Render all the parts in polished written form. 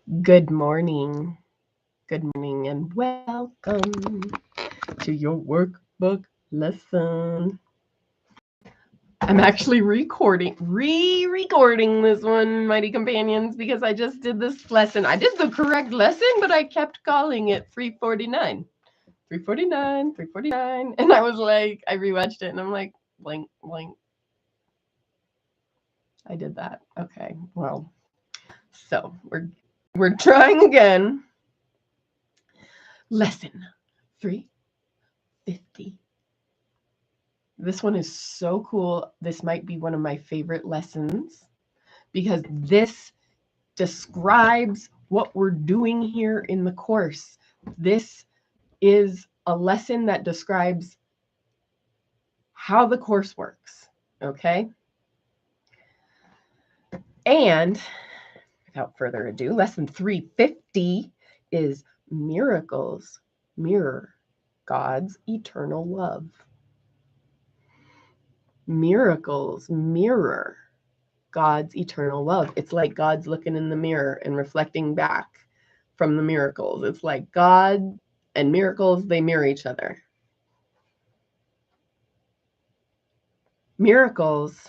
Good morning. Good morning and welcome to your workbook lesson. I'm actually re-recording this one, Mighty Companions, because I just did this lesson. I did the correct lesson, but I kept calling it 349. 349, 349. And I was like, I rewatched it and I'm like, blank, blank. I did that. Okay, well, so we're trying again. Lesson 350. This one is so cool. This might be one of my favorite lessons because this describes what we're doing here in the course. This is a lesson that describes how the course works, okay? And without further ado, lesson 350 is miracles mirror God's eternal love. Miracles mirror God's eternal love. It's like God's looking in the mirror and reflecting back from the miracles. It's like God and miracles, they mirror each other. Miracles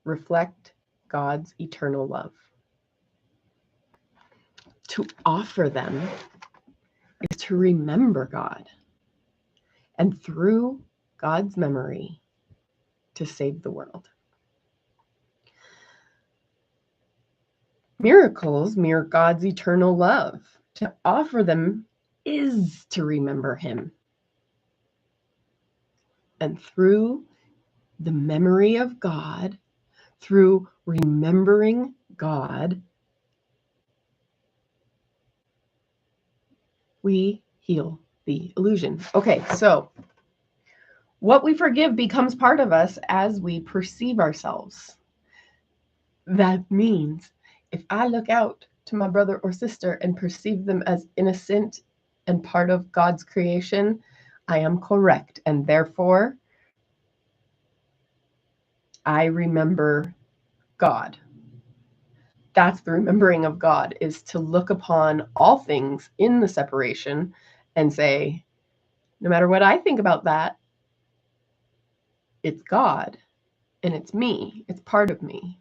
reflect God's eternal love. To offer them is to remember God, and through God's memory, to save the world. Miracles mirror God's eternal love. To offer them is to remember Him. And through the memory of God, through remembering God, we heal the illusion. Okay, so what we forgive becomes part of us as we perceive ourselves. That means if I look out to my brother or sister and perceive them as innocent and part of God's creation, I am correct. And therefore, I remember God. That's the remembering of God, is to look upon all things in the separation and say, no matter what I think about that, it's God and it's me. It's part of me.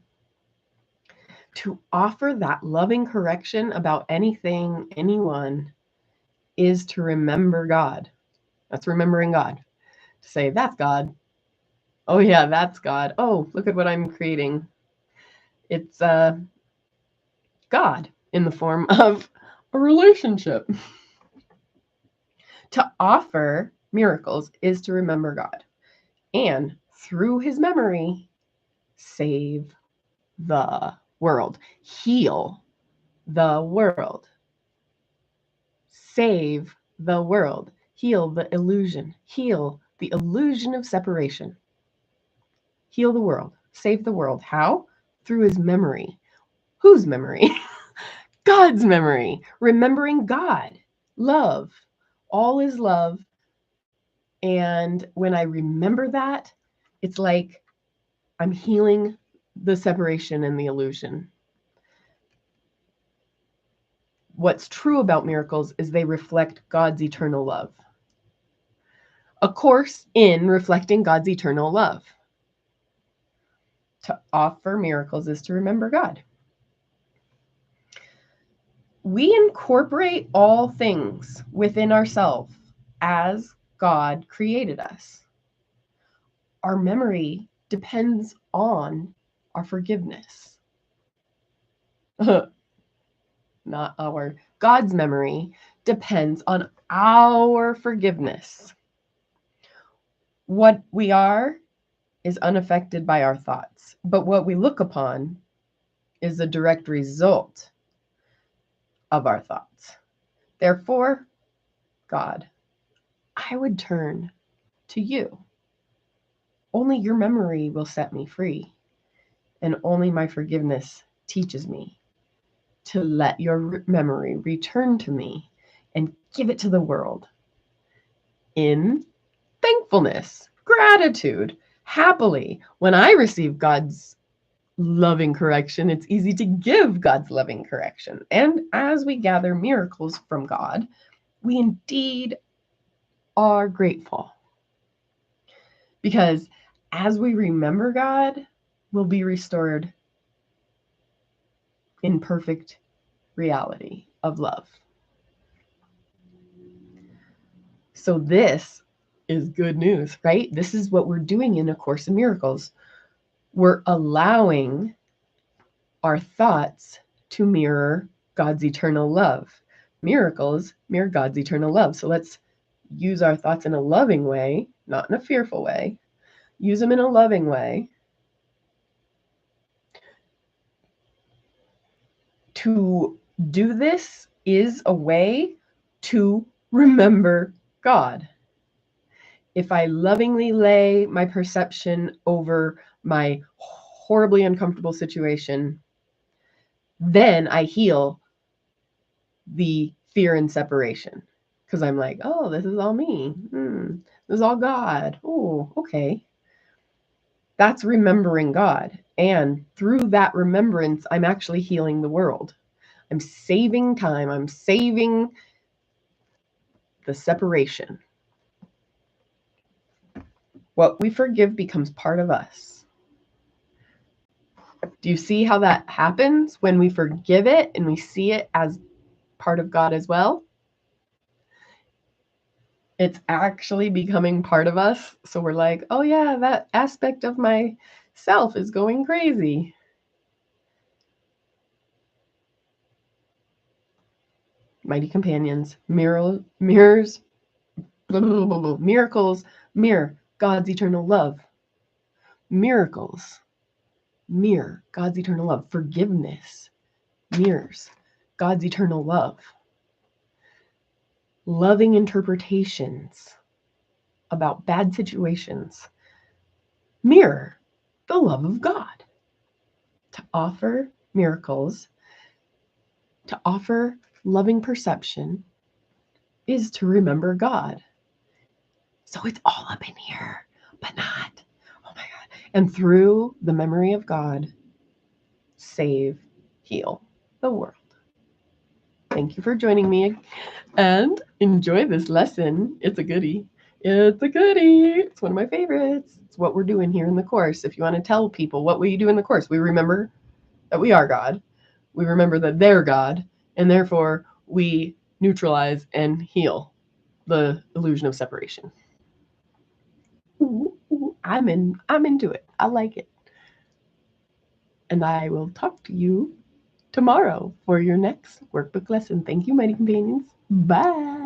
To offer that loving correction about anything, anyone, is to remember God. That's remembering God. To say, that's God. Oh yeah, that's God. Oh, look at what I'm creating. It's God in the form of a relationship. To offer miracles is to remember God. And through His memory, save the world. Heal the world. Save the world. Heal the illusion. Heal the illusion of separation. Heal the world. Save the world. How? Through His memory. Whose memory? God's memory. Remembering God. Love. All is love. And when I remember that, it's like I'm healing the separation and the illusion. What's true about miracles is they reflect God's eternal love. A course in reflecting God's eternal love. To offer miracles is to remember God. We incorporate all things within ourselves as God created us. Our memory depends on our forgiveness. Not our. God's memory depends on our forgiveness. What we are is unaffected by our thoughts, but what we look upon is a direct result of our thoughts. Therefore, God, I would turn to you. Only your memory will set me free, and only my forgiveness teaches me to let your memory return to me and give it to the world in thankfulness, gratitude, happily. When I receive God's loving correction. It's easy to give God's loving correction. And as we gather miracles from God, we indeed are grateful. Because as we remember God, we'll be restored in perfect reality of love. So this is good news, right? This is what we're doing in A Course in Miracles. We're allowing our thoughts to mirror God's eternal love. Miracles mirror God's eternal love. So let's use our thoughts in a loving way, not in a fearful way. Use them in a loving way to do this is a way to remember God. If I lovingly lay my perception over my horribly uncomfortable situation, then I heal the fear and separation. Because I'm like, oh, this is all me. This is all God. Oh, okay. That's remembering God. And through that remembrance, I'm actually healing the world. I'm saving time. I'm saving the separation. What we forgive becomes part of us. Do you see how that happens when we forgive it and we see it as part of God as well? It's actually becoming part of us. So we're like, oh yeah, that aspect of myself is going crazy. Mighty companions, miracles mirror God's eternal love. Miracles mirror God's eternal love. Forgiveness mirrors God's eternal love. Loving interpretations about bad situations mirror the love of God. To offer miracles, to offer loving perception, is to remember God. So it's all up in here, but not. Oh my God. And through the memory of God, save, heal the world. Thank you for joining me and enjoy this lesson. It's a goodie. It's a goodie. It's one of my favorites. It's what we're doing here in the course. If you want to tell people what we do in the course, we remember that we are God. We remember that they're God, and therefore we neutralize and heal the illusion of separation. Ooh, I'm into it. I like it. And I will talk to you tomorrow for your next workbook lesson. Thank you, mighty companions. Bye.